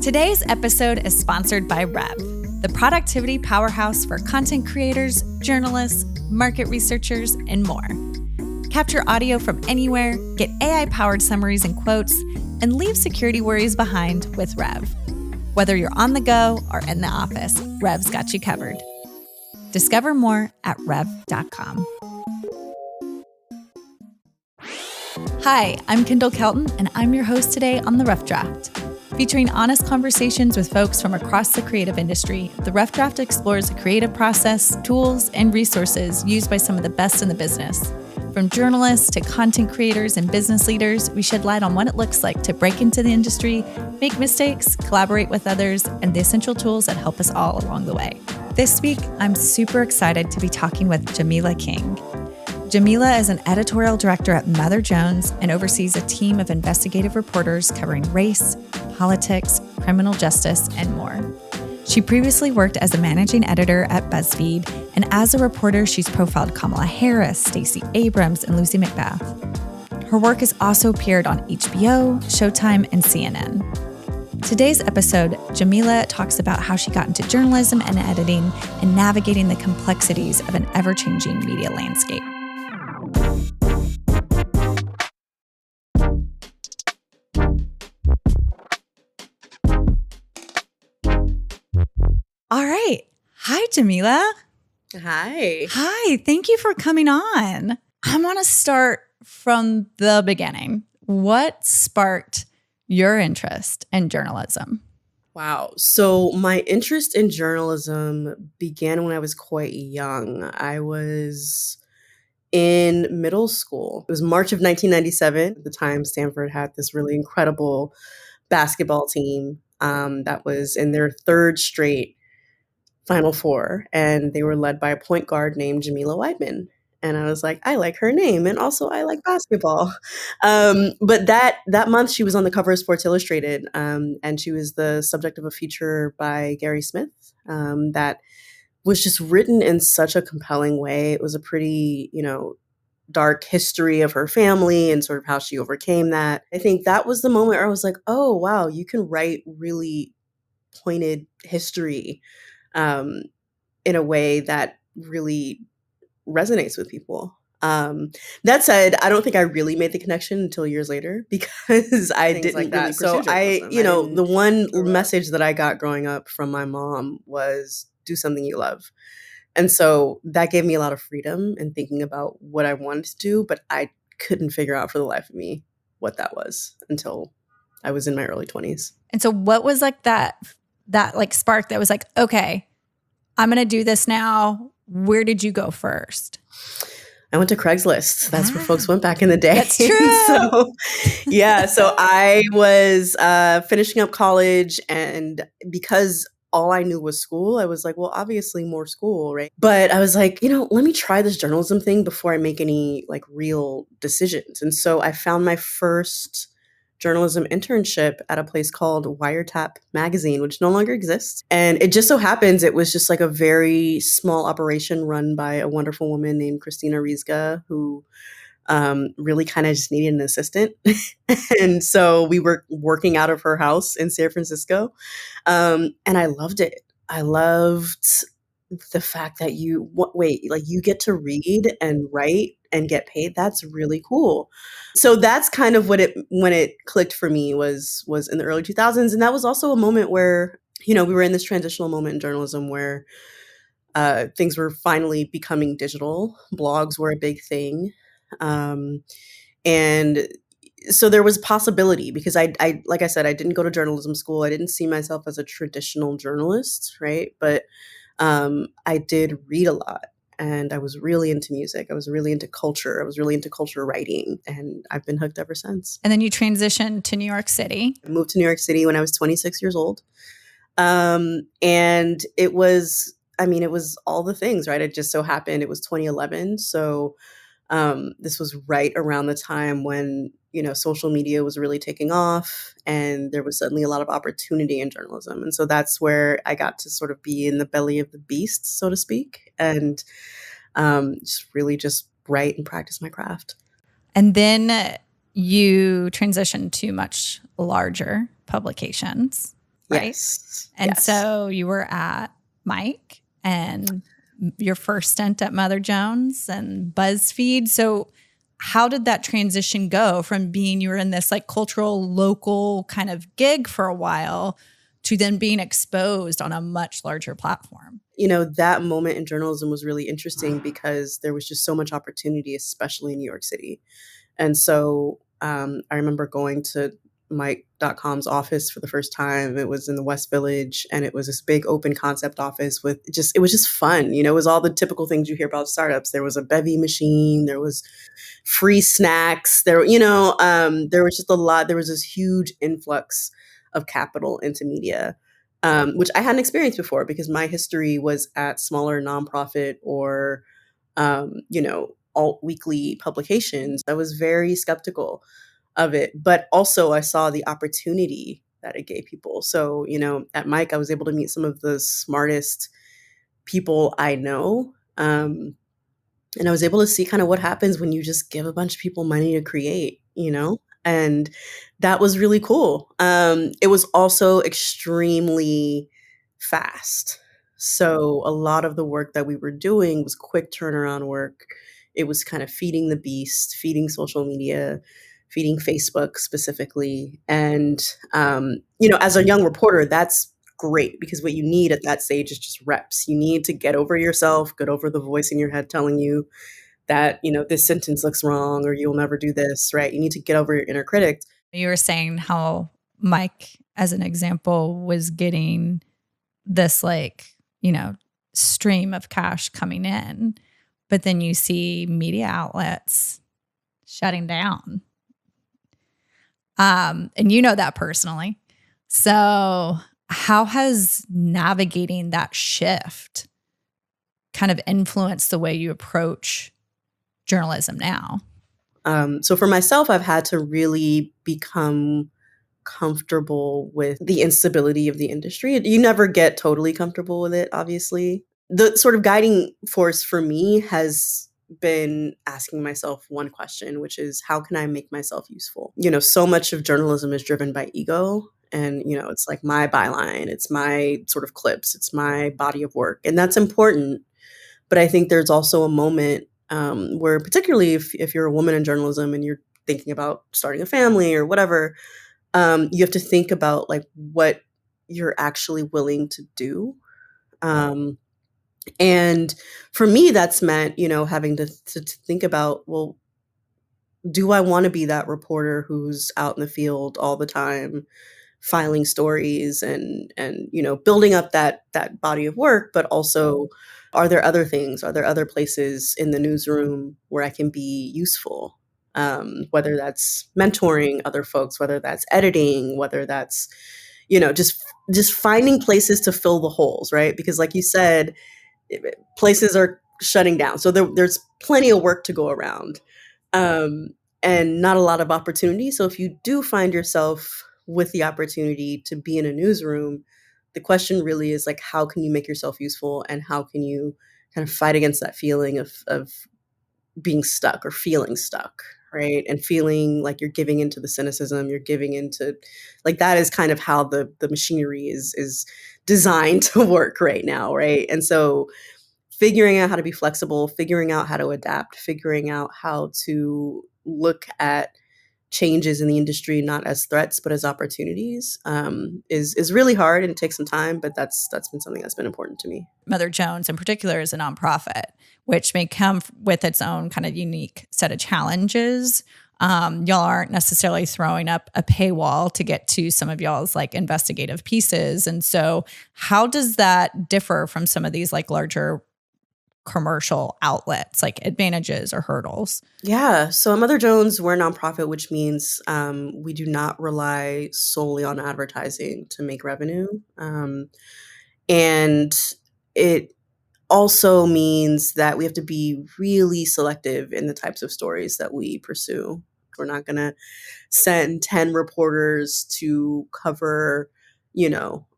Today's episode is sponsored by Rev, the productivity powerhouse for content creators, journalists, market researchers, and more. Capture audio from anywhere, get AI-powered summaries and quotes, and leave security worries behind with Rev. Whether you're on the go or in the office, Rev's got you covered. Discover more at rev.com. Hi, I'm Kendall Kelton, and I'm your host today on The Rough Draft. Featuring honest conversations with folks from across the creative industry, The Rough Draft explores the creative process, tools, and resources used by some of the best in the business. From journalists to content creators and business leaders, we shed light on what it looks like to break into the industry, make mistakes, collaborate with others, and the essential tools that help us all along the way. This week, I'm super excited to be talking with Jamilah King. Jamilah is an editorial director at Mother Jones and oversees a team of investigative reporters covering race, politics, criminal justice, and more. She previously worked as a managing editor at Buzzfeed, and as a reporter, she's profiled Kamala Harris, Stacey Abrams, and Lucy McBath. Her work has also appeared on HBO, Showtime, and CNN. Today's episode, Jamilah talks about how she got into journalism and editing and navigating the complexities of an ever-changing media landscape. All right. Hi, Jamilah. Hi. Hi. Thank you for coming on. I want to start from the beginning. What sparked your interest in journalism? Wow. So my interest in journalism began when I was quite young. I was in middle school. It was March of 1997. At the time, Stanford had this really incredible basketball team that was in their third straight Final Four, and they were led by a point guard named Jamilah Wideman. And I was like, I like her name, and also I like basketball. But that month, she was on the cover of Sports Illustrated, and she was the subject of a feature by Gary Smith that was just written in such a compelling way. It was a pretty, dark history of her family and sort of how she overcame that. I think that was the moment where I was like, oh, wow, you can write really pointed history in a way that really resonates with people. That said, I don't think I really made the connection until years later because I didn't like really pursue journalism. The one message that I got growing up from my mom was do something you love. And so that gave me a lot of freedom in thinking about what I wanted to do, but I couldn't figure out for the life of me what that was until I was in my early 20s. And so what was like that like spark that was like, okay, I'm going to do this now. Where did you go first? I went to Craigslist. That's where folks went back in the day. That's true. So I was finishing up college, and because all I knew was school, I was like, well, obviously more school, right? But I was like, let me try this journalism thing before I make any like real decisions. And so I found my first journalism internship at a place called Wiretap Magazine, which no longer exists. And it just so happens it was just like a very small operation run by a wonderful woman named Christina Rizga, who really kind of just needed an assistant. And so we were working out of her house in San Francisco. And I loved it. I loved the fact that you get to read and write and get paid. That's really cool. So that's kind of when it clicked for me was in the early 2000s. And that was also a moment where, we were in this transitional moment in journalism where things were finally becoming digital. Blogs were a big thing. And so there was possibility because I like I said, I didn't go to journalism school. I didn't see myself as a traditional journalist, right? But I did read a lot. And I was really into music. I was really into culture. I was really into culture writing. And I've been hooked ever since. And then you transitioned to New York City. I moved to New York City when I was 26 years old. And it was all the things, right? It just so happened it was 2011. So this was right around the time when, social media was really taking off and there was suddenly a lot of opportunity in journalism. And so that's where I got to sort of be in the belly of the beast, so to speak, and just write and practice my craft. And then you transitioned to much larger publications. right? Yes. And so you were at Mike and your first stint at Mother Jones and Buzzfeed. So how did that transition go from being you were in this like cultural local kind of gig for a while to then being exposed on a much larger platform? That moment in journalism was really interesting because there was just so much opportunity, especially in New York City. And so I remember going to Mike.com's office for the first time. It was in the West Village, and it was this big open concept office with it was just fun. It was all the typical things you hear about startups. There was a bevy machine, there was free snacks, there was just a lot. There was this huge influx of capital into media, which I hadn't experienced before because my history was at smaller nonprofit or alt weekly publications. I was very skeptical of it, but also I saw the opportunity that it gave people. So, at Mike, I was able to meet some of the smartest people I know. And I was able to see kind of what happens when you just give a bunch of people money to create. And that was really cool. It was also extremely fast. So a lot of the work that we were doing was quick turnaround work. It was kind of feeding the beast, feeding social media, feeding Facebook specifically. And, as a young reporter, that's great because what you need at that stage is just reps. You need to get over yourself, get over the voice in your head telling you that, this sentence looks wrong or you'll never do this, right? You need to get over your inner critic. You were saying how Mike, as an example, was getting this stream of cash coming in, but then you see media outlets shutting down. And you know that personally. So how has navigating that shift kind of influenced the way you approach journalism now? So for myself, I've had to really become comfortable with the instability of the industry. You never get totally comfortable with it, obviously. The sort of guiding force for me has been asking myself one question, which is how can I make myself useful? So much of journalism is driven by ego. And, it's like my byline, it's my sort of clips, it's my body of work. And that's important. But I think there's also a moment where, particularly if you're a woman in journalism and you're thinking about starting a family or whatever, you have to think about like what you're actually willing to do. And for me, that's meant, having to think about, well, do I want to be that reporter who's out in the field all the time, filing stories and building up that body of work, but also are there other things? Are there other places in the newsroom where I can be useful? Whether that's mentoring other folks, whether that's editing, whether that's just finding places to fill the holes, right? Because like you said, places are shutting down, so there's plenty of work to go around. And not a lot of opportunity. So if you do find yourself with the opportunity to be in a newsroom, the question really is like, how can you make yourself useful and how can you kind of fight against that feeling of being stuck or feeling stuck, right? And feeling like you're giving into the cynicism, you're giving into like that is kind of how the machinery is designed to work right now, right? And so figuring out how to be flexible, figuring out how to adapt, figuring out how to look at changes in the industry not as threats but as opportunities is really hard and it takes some time, but that's been something that's been important to me. Mother Jones in particular is a nonprofit, which may come with its own kind of unique set of challenges. Y'all aren't necessarily throwing up a paywall to get to some of y'all's like investigative pieces. And so how does that differ from some of these like larger commercial outlets, like advantages or hurdles? Yeah. So at Mother Jones, we're a nonprofit, which means we do not rely solely on advertising to make revenue. And it also means that we have to be really selective in the types of stories that we pursue. We're not going to send 10 reporters to cover,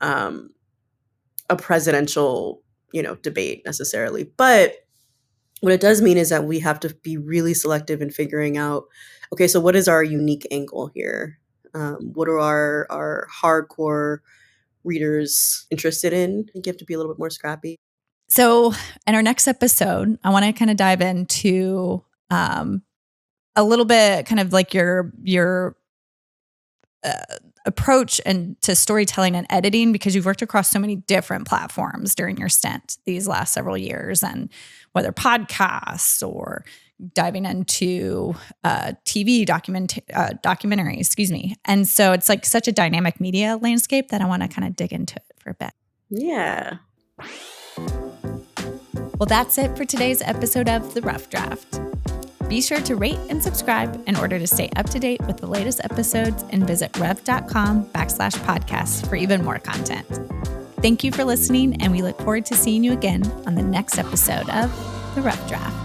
a presidential, debate necessarily. But what it does mean is that we have to be really selective in figuring out, okay, so what is our unique angle here? What are our hardcore readers interested in. I think you have to be a little bit more scrappy. So in our next episode, I want to kind of dive into a little bit kind of like your approach and to storytelling and editing, because you've worked across so many different platforms during your stint these last several years, and whether podcasts or diving into TV documentary, excuse me. And so it's like such a dynamic media landscape that I want to kind of dig into it for a bit. Yeah. Well, that's it for today's episode of The Rough Draft. Be sure to rate and subscribe in order to stay up to date with the latest episodes, and visit rev.com/podcasts for even more content. Thank you for listening, and we look forward to seeing you again on the next episode of The Rough Draft.